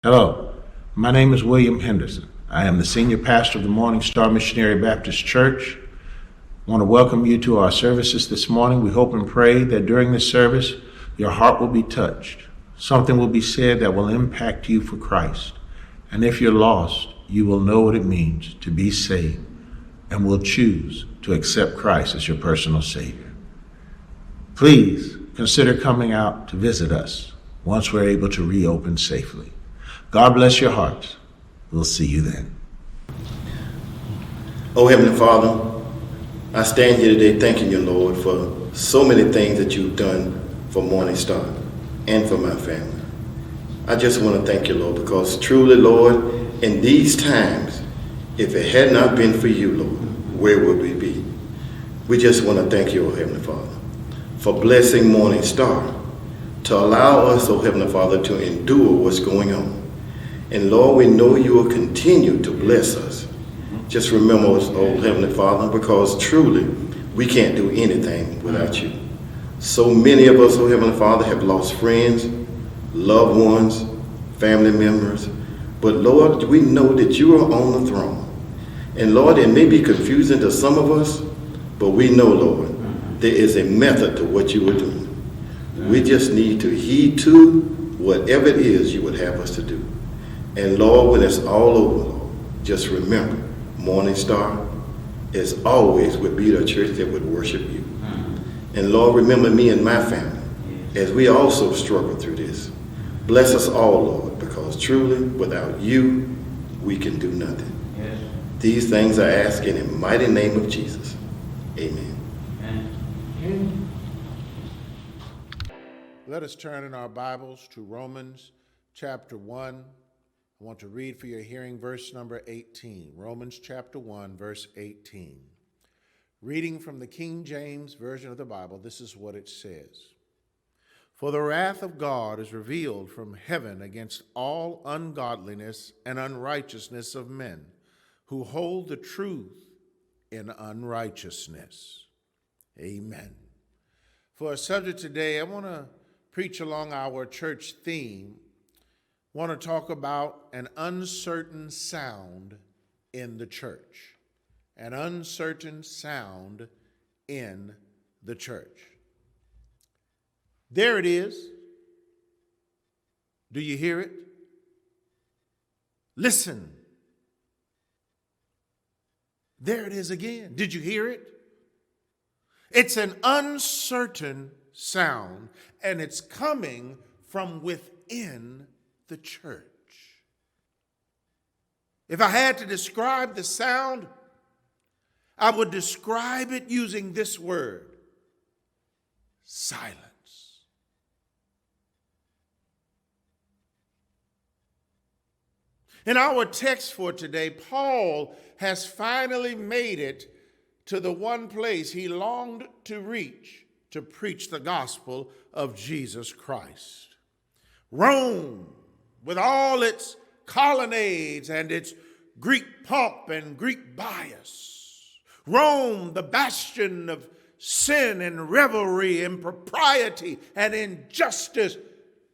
Hello, my name is William Henderson. I am the senior pastor of the Morning Star Missionary Baptist Church. I want to welcome you to our services this morning. We hope and pray that during this service, your heart will be touched. Something will be said that will impact you for Christ. And if you're lost, you will know what it means to be saved and will choose to accept Christ as your personal Savior. Please consider coming out to visit us once we're able to reopen safely. God bless your hearts. We'll see you then. Oh, Heavenly Father, I stand here today thanking you, Lord, for so many things that you've done for Morning Star and for my family. I just want to thank you, Lord, because truly, Lord, in these times, if it had not been for you, Lord, where would we be? We just want to thank you, oh Heavenly Father, for blessing Morning Star, to allow us, oh Heavenly Father, to endure what's going on. And Lord, we know you will continue to bless us. Just remember us, oh Heavenly Father, because truly we can't do anything without you. So many of us, oh Heavenly Father, have lost friends, loved ones, family members. But Lord, we know that you are on the throne. And Lord, it may be confusing to some of us, but we know, Lord, there is a method to what you are doing. We just need to heed to whatever it is you would have us to do. And Lord, when it's all over, Lord, just remember, Morning Star is always would be the church that would worship you. And Lord, remember me and my family as we also struggle through this. Bless us all, Lord, because truly, without you, we can do nothing. Yes. These things I ask in the mighty name of Jesus. Amen. Amen. Let us turn in our Bibles to Romans chapter 1. I want to read for your hearing verse number 18. Romans chapter 1, verse 18. Reading from the King James Version of the Bible, this is what it says. For the wrath of God is revealed from heaven against all ungodliness and unrighteousness of men who hold the truth in unrighteousness. Amen. For a subject today, I want to preach along our church theme. I want to talk about an uncertain sound in the church. An uncertain sound in the church. There it is. Do you hear it? Listen. There it is again. Did you hear it? It's an uncertain sound, and it's coming from within the church. If I had to describe the sound, I would describe it using this word: silence. In our text for today, Paul has finally made it to the one place he longed to reach to preach the gospel of Jesus Christ. Rome, with all its colonnades and its Greek pomp and Greek bias. Rome, the bastion of sin and revelry, impropriety and injustice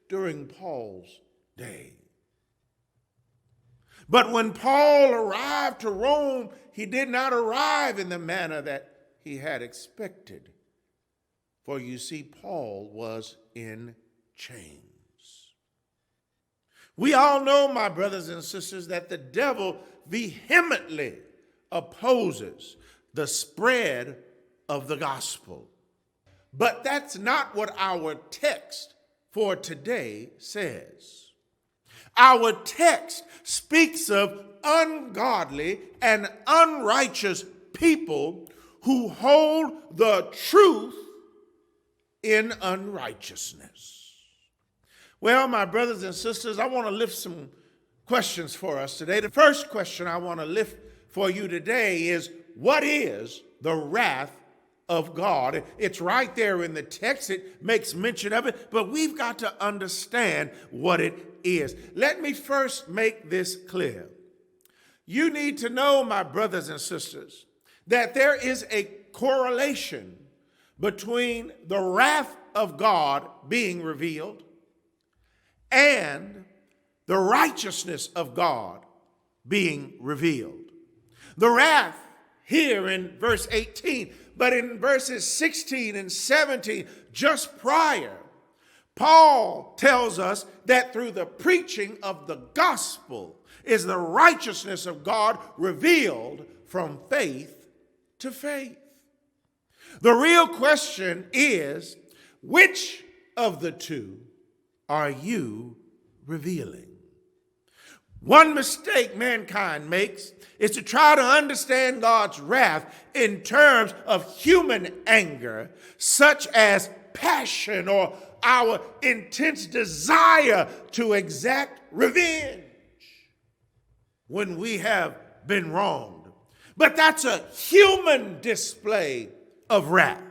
during Paul's day. But when Paul arrived to Rome, he did not arrive in the manner that he had expected. For you see, Paul was in chains. We all know, my brothers and sisters, that the devil vehemently opposes the spread of the gospel. But that's not what our text for today says. Our text speaks of ungodly and unrighteous people who hold the truth in unrighteousness. Well, my brothers and sisters, I want to lift some questions for us today. The first question I want to lift for you today is, what is the wrath of God? It's right there in the text. It makes mention of it, but we've got to understand what it is. Let me first make this clear. You need to know, my brothers and sisters, that there is a correlation between the wrath of God being revealed and the righteousness of God being revealed. The wrath here in verse 18, but in verses 16 and 17, just prior, Paul tells us that through the preaching of the gospel is the righteousness of God revealed from faith to faith. The real question is, which of the two are you revealing? One mistake mankind makes is to try to understand God's wrath in terms of human anger, such as passion or our intense desire to exact revenge when we have been wronged. But that's a human display of wrath,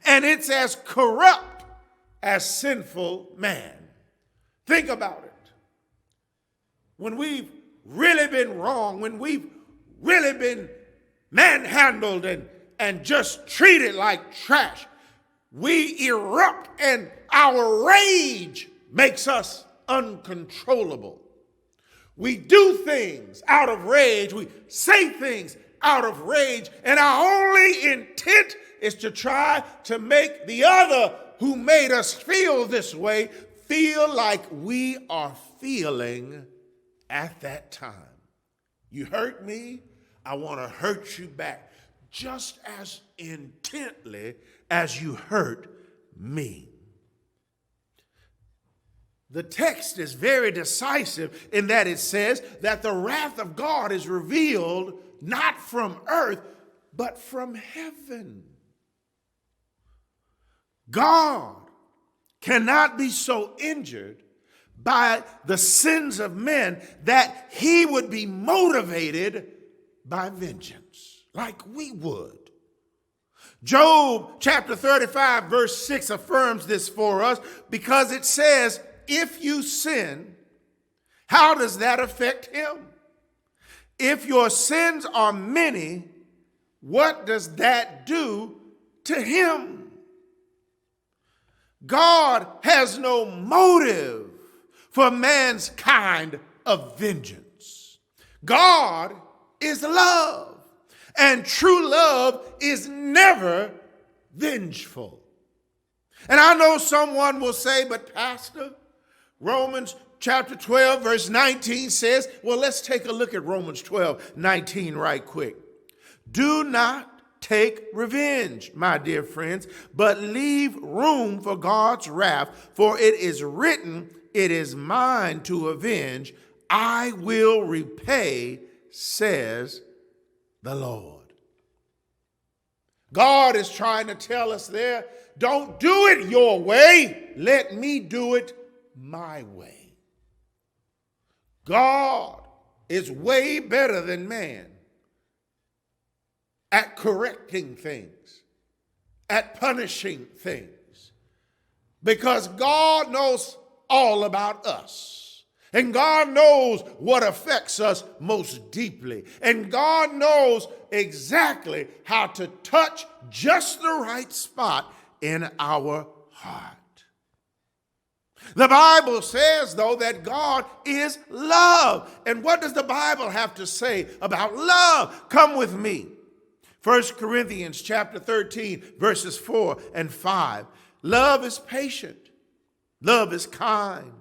and it's as corrupt as sinful man. Think about it. When we've really been wrong, when we've really been manhandled and just treated like trash, we erupt and our rage makes us uncontrollable. We do things out of rage, we say things out of rage, and our only intent is to try to make the other who made us feel this way feel like we are feeling at that time. You hurt me, I want to hurt you back just as intently as you hurt me. The text is very decisive in that it says that the wrath of God is revealed not from earth, but from heaven. God cannot be so injured by the sins of men that he would be motivated by vengeance like we would. Job chapter 35 verse 6 affirms this for us because it says, if you sin, how does that affect him? If your sins are many, what does that do to him? God has no motive for man's kind of vengeance. God is love, and true love is never vengeful. And I know someone will say, but Pastor, Romans chapter 12 verse 19 says, well, let's take a look at Romans 12:19 right quick. Do not take revenge, my dear friends, but leave room for God's wrath, for it is written, it is mine to avenge. I will repay, says the Lord. God is trying to tell us there, don't do it your way. Let me do it my way. God is way better than man at correcting things, at punishing things, because God knows all about us, and God knows what affects us most deeply, and God knows exactly how to touch just the right spot in our heart. The Bible says, though, that God is love. And what does the Bible have to say about love? Come with me. 1 Corinthians chapter 13, verses 4 and 5. Love is patient. Love is kind.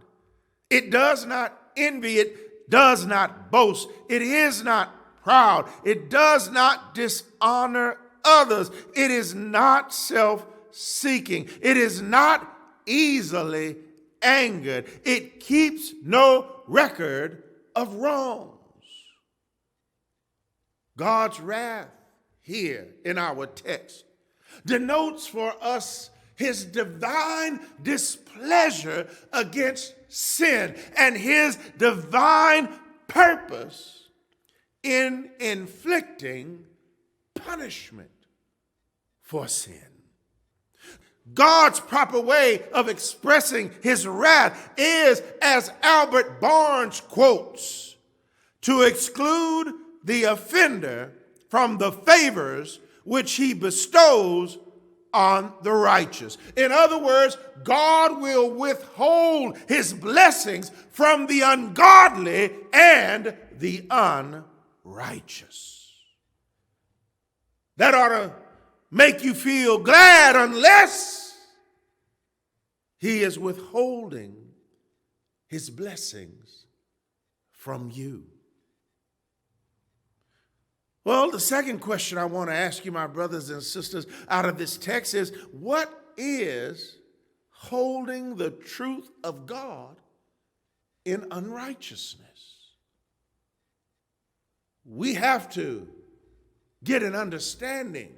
It does not envy. It does not boast. It is not proud. It does not dishonor others. It is not self-seeking. It is not easily angered. It keeps no record of wrongs. God's wrath here in our text denotes for us his divine displeasure against sin and his divine purpose in inflicting punishment for sin. God's proper way of expressing his wrath is, as Albert Barnes quotes, to exclude the offender from the favors which he bestows on the righteous. In other words, God will withhold his blessings from the ungodly and the unrighteous. That ought to make you feel glad, unless he is withholding his blessings from you. Well, the second question I want to ask you, my brothers and sisters, out of this text is, what is holding the truth of God in unrighteousness? We have to get an understanding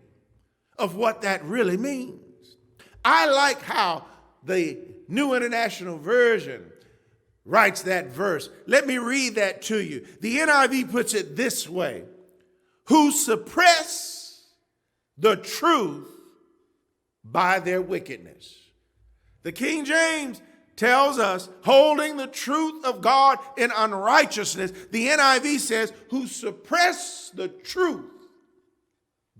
of what that really means. I like how the New International Version writes that verse. Let me read that to you. The NIV puts it this way: who suppress the truth by their wickedness. The King James tells us, holding the truth of God in unrighteousness. The NIV says, who suppress the truth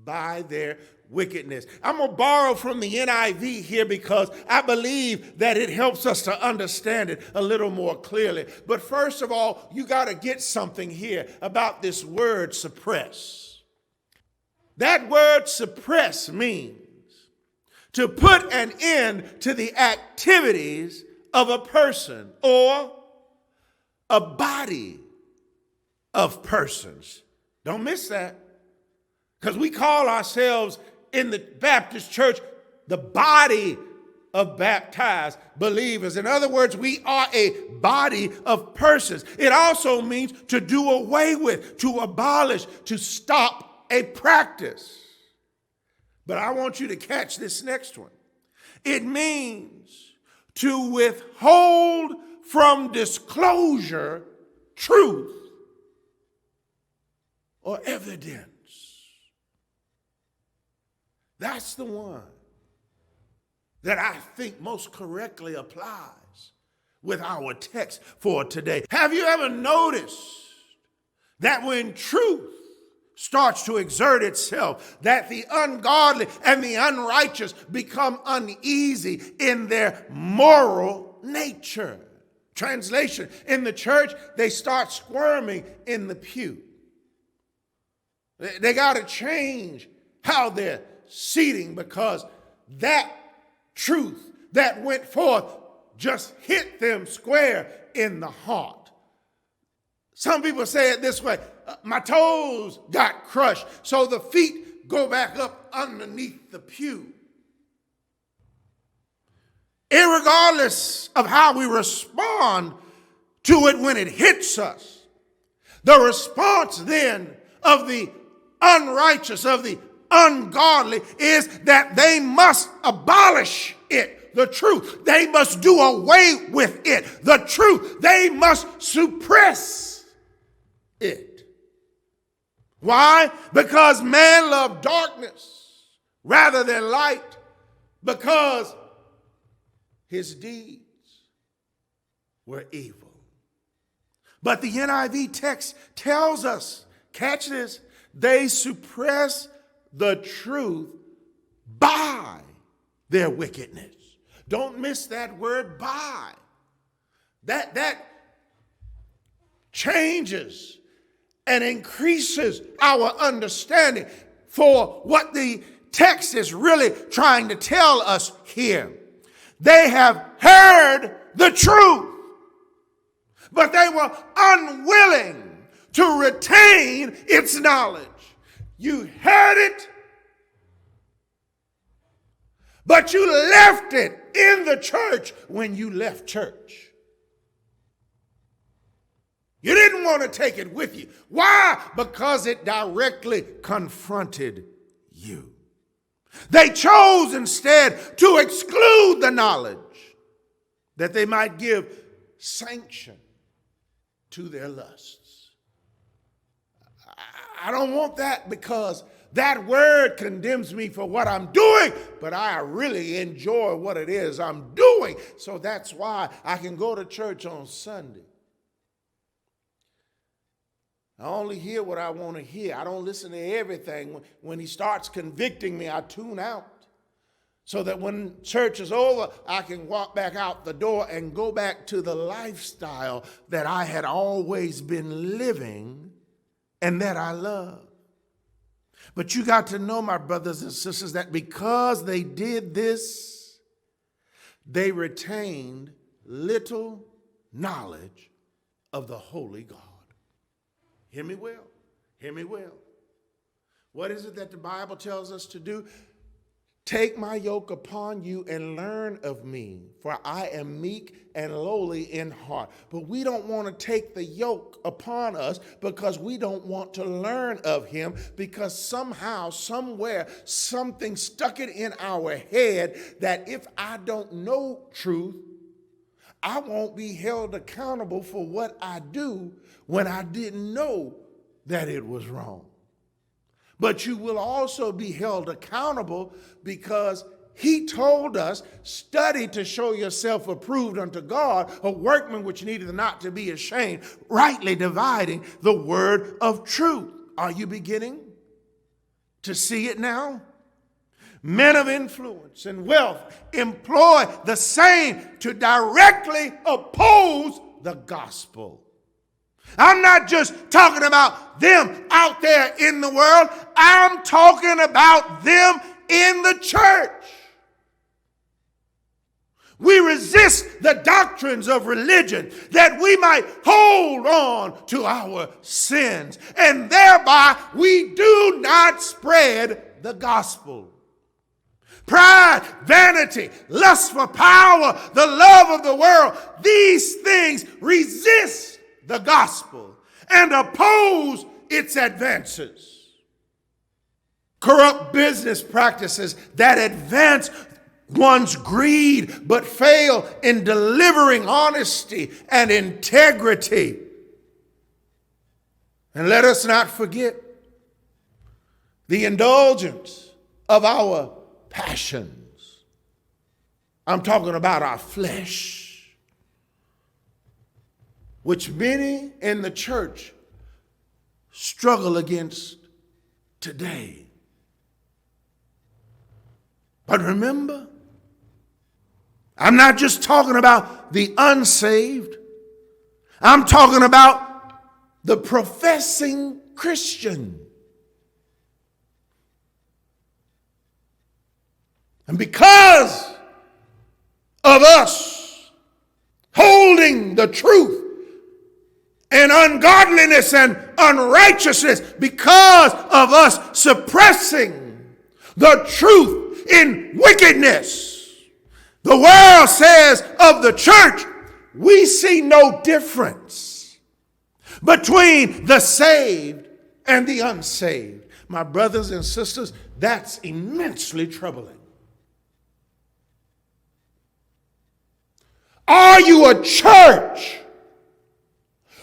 by their wickedness. I'm going to borrow from the NIV here because I believe that it helps us to understand it a little more clearly. But first of all, you got to get something here about this word suppress. That word suppress means to put an end to the activities of a person or a body of persons. Don't miss that. Because we call ourselves in the Baptist church the body of baptized believers. In other words, we are a body of persons. It also means to do away with, to abolish, to stop a practice. But I want you to catch this next one. It means to withhold from disclosure truth or evidence. That's the one that I think most correctly applies with our text for today. Have you ever noticed that when truth starts to exert itself, that the ungodly and the unrighteous become uneasy in their moral nature? Translation, in the church, they start squirming in the pew. They got to change how they're seating, because that truth that went forth just hit them square in the heart. Some people say it this way: my toes got crushed, so the feet go back up underneath the pew. Irregardless of how we respond to it when it hits us, the response then of the unrighteous, of the ungodly, is that they must abolish it, the truth. They must do away with it, the truth. They must suppress it. Why? Because man loved darkness rather than light, because his deeds were evil. But the NIV text tells us, catch this, they suppress the truth by their wickedness. Don't miss that word by. That changes and increases our understanding for what the text is really trying to tell us here. They have heard the truth, but they were unwilling to retain its knowledge. You heard it, but you left it in the church when you left church. You didn't want to take it with you. Why? Because it directly confronted you. They chose instead to exclude the knowledge that they might give sanction to their lusts. I don't want that, because that word condemns me for what I'm doing, but I really enjoy what it is I'm doing. So that's why I can go to church on Sunday. I only hear what I want to hear. I don't listen to everything. When he starts convicting me, I tune out. so that when church is over, I can walk back out the door and go back to the lifestyle that I had always been living and that I love. But you got to know, my brothers and sisters, that because they did this, they retained little knowledge of the Holy God. Hear me well. Hear me well. What is it that the Bible tells us to do? Take my yoke upon you and learn of me, for I am meek and lowly in heart. But we don't want to take the yoke upon us because we don't want to learn of him, because somehow, somewhere, something stuck it in our head that if I don't know truth, I won't be held accountable for what I do when I didn't know that it was wrong. But you will also be held accountable because he told us, study to show yourself approved unto God, a workman which needeth not to be ashamed, rightly dividing the word of truth. Are you beginning to see it now? Men of influence and wealth employ the same to directly oppose the gospel. I'm not just talking about them out there in the world. I'm talking about them in the church. We resist the doctrines of religion that we might hold on to our sins, and thereby we do not spread the gospel. Pride, vanity, lust for power, the love of the world, these things resist the gospel and oppose its advances. Corrupt business practices that advance one's greed but fail in delivering honesty and integrity. And let us not forget the indulgence of our passions. I'm talking about our flesh, which many in the church struggle against today. But remember, I'm not just talking about the unsaved. I'm talking about the professing Christian. And because of us holding the truth and ungodliness and unrighteousness, because of us suppressing the truth in wickedness, the world says of the church, we see no difference between the saved and the unsaved. My brothers and sisters, that's immensely troubling. Are you a church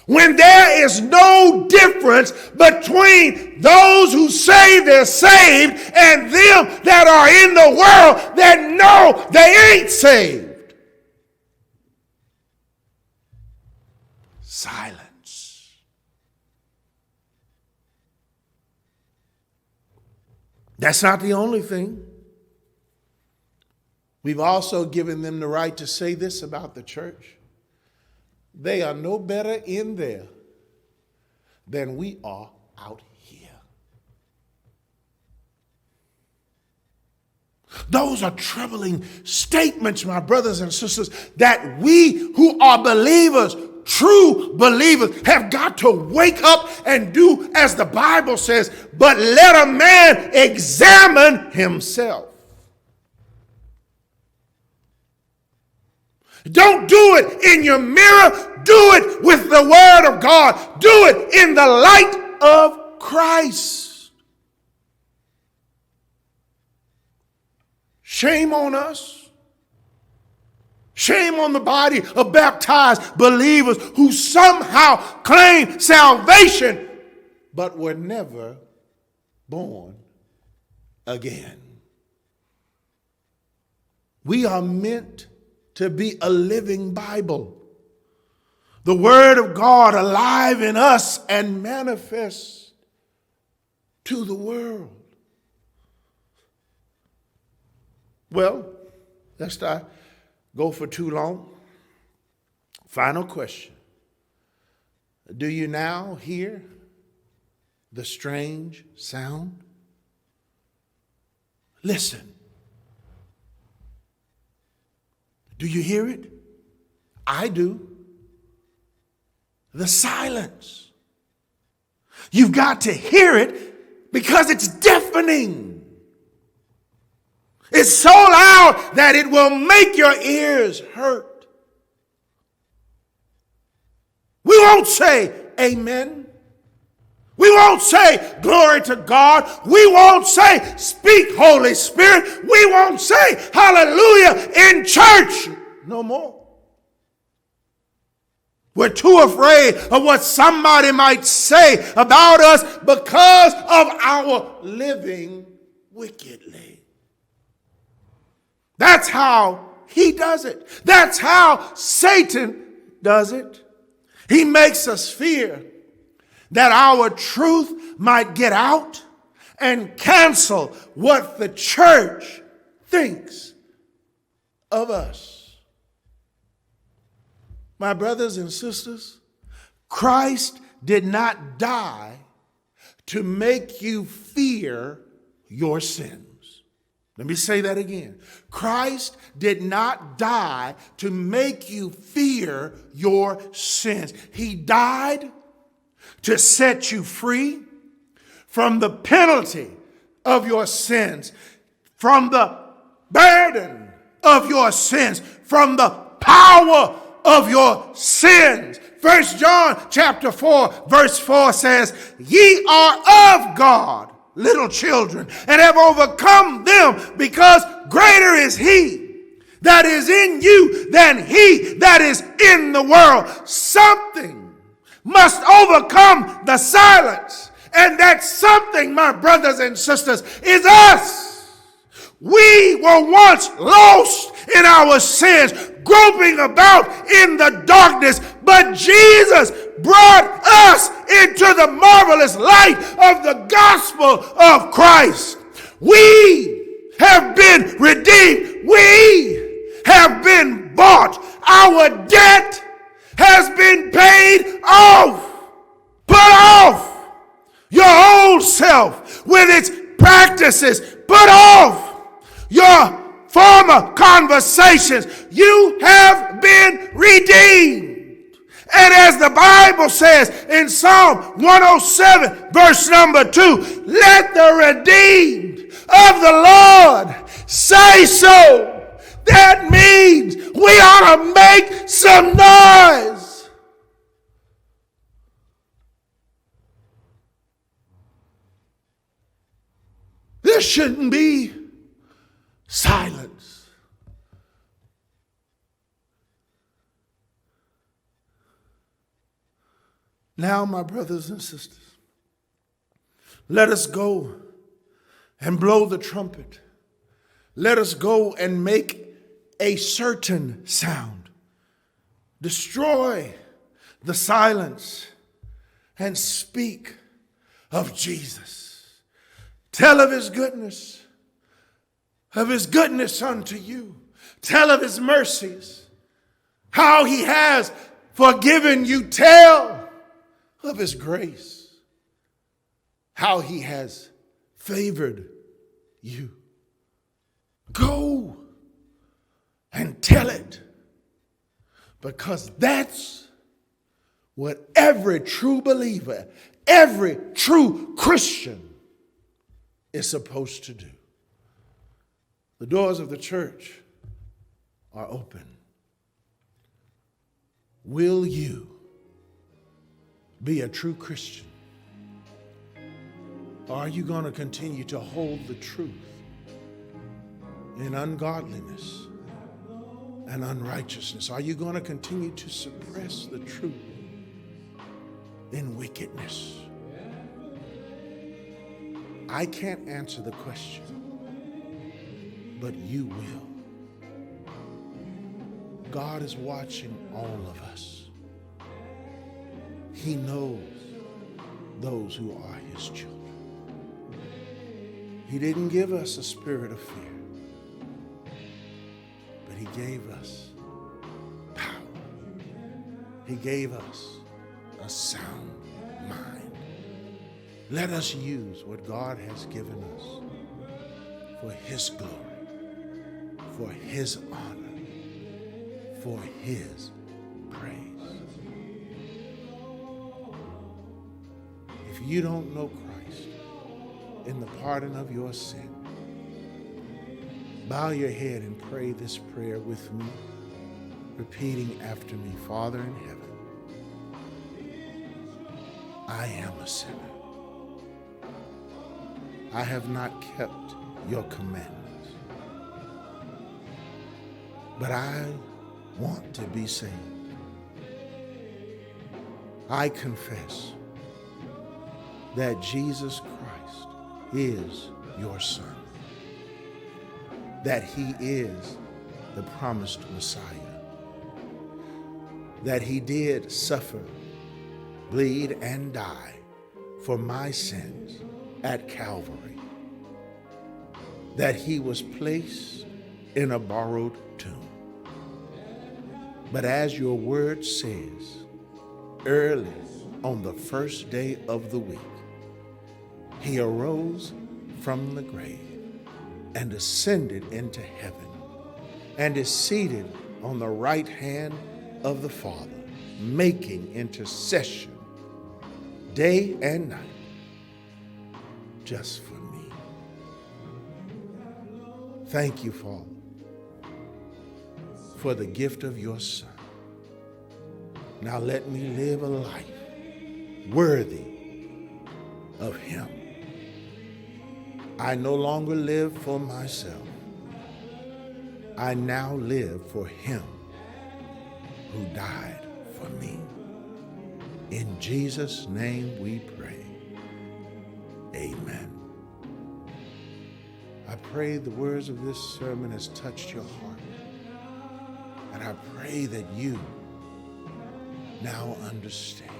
when there is no difference between those who say they're saved and them that are in the world that know they ain't saved? Silence. That's not the only thing. We've also given them the right to say this about the church: they are no better in there than we are out here. Those are troubling statements, my brothers and sisters, that we who are believers, true believers, have got to wake up and do as the Bible says, but let a man examine himself. Don't do it in your mirror. Do it with the word of God. Do it in the light of Christ. Shame on us. Shame on the body of baptized believers who somehow claim salvation but were never born again. We are meant to be a living Bible, the Word of God alive in us and manifest to the world. Well, lest I go for too long, final question. Do you now hear the strange sound? Listen. Do you hear it? I do. The silence. You've got to hear it because it's deafening. It's so loud that it will make your ears hurt. We won't say amen. We won't say glory to God. We won't say speak Holy Spirit. We won't say hallelujah in church no more. We're too afraid of what somebody might say about us because of our living wickedly. That's how he does it. That's how Satan does it. He makes us fear that our truth might get out and cancel what the church thinks of us. My brothers and sisters, Christ did not die to make you fear your sins. Let me say that again. Christ did not die to make you fear your sins. He died to set you free from the penalty of your sins, from the burden of your sins, from the power of your sins. 1 John chapter 4 verse 4 says, ye are of God, little children, and have overcome them, because greater is he that is in you than he that is in the world. Something must overcome the silence, and that something, my brothers and sisters, is us. We were once lost in our sins, groping about in the darkness, but Jesus brought us into the marvelous light of the gospel of Christ. We have been redeemed. We have been bought. Our debt has been paid off. Put off your old self with its practices. Put off your former conversations. You have been redeemed. And as the Bible says in Psalm 107, verse number 2, let the redeemed of the Lord say so. That means we ought to make some noise. There shouldn't be silence. Now, my brothers and sisters, let us go and blow the trumpet. Let us go and make a certain sound. Destroy the silence and speak of Jesus. Tell of his goodness unto you. Tell of his mercies, how he has forgiven you. Tell of his grace, how he has favored you. Go and tell it, because that's what every true believer, every true Christian is supposed to do. The doors of the church are open. Will you be a true Christian? Or are you going to continue to hold the truth in ungodliness and unrighteousness? Are you going to continue to suppress the truth in wickedness? I can't answer the question, but you will. God is watching all of us. He knows those who are his children. He didn't give us a spirit of fear, gave us power. He gave us a sound mind. Let us use what God has given us for His glory, for His honor, for His praise. If you don't know Christ in the pardon of your sin, bow your head and pray this prayer with me, repeating after me. Father in heaven, I am a sinner. I have not kept your commandments, but I want to be saved. I confess that Jesus Christ is your Son, that He is the promised Messiah, that He did suffer, bleed, and die for my sins at Calvary, that He was placed in a borrowed tomb. But as your word says, early on the first day of the week, He arose from the grave and ascended into heaven and is seated on the right hand of the Father, making intercession day and night just for me. Thank you, Father, for the gift of your Son. Now let me live a life worthy of Him. I no longer live for myself. I now live for Him who died for me. In Jesus' name we pray. Amen. I pray the words of this sermon has touched your heart. And I pray that you now understand.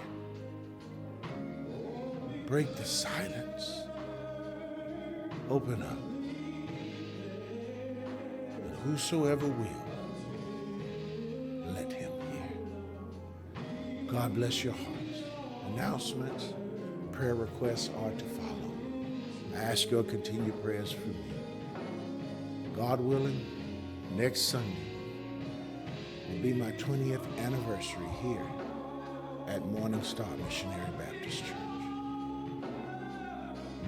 Break the silence. Open up. But whosoever will, let him hear. God bless your hearts. Announcements, prayer requests are to follow. I ask your continued prayers for me. God willing, next Sunday will be my 20th anniversary here at Morning Star Missionary Baptist Church.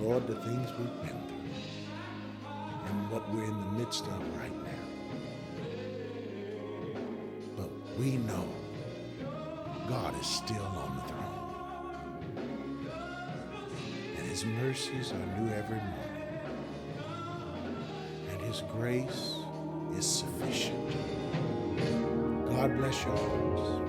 Lord, the things we've been through and what we're in the midst of right now. But we know God is still on the throne. And His mercies are new every morning. And His grace is sufficient. God bless your hearts.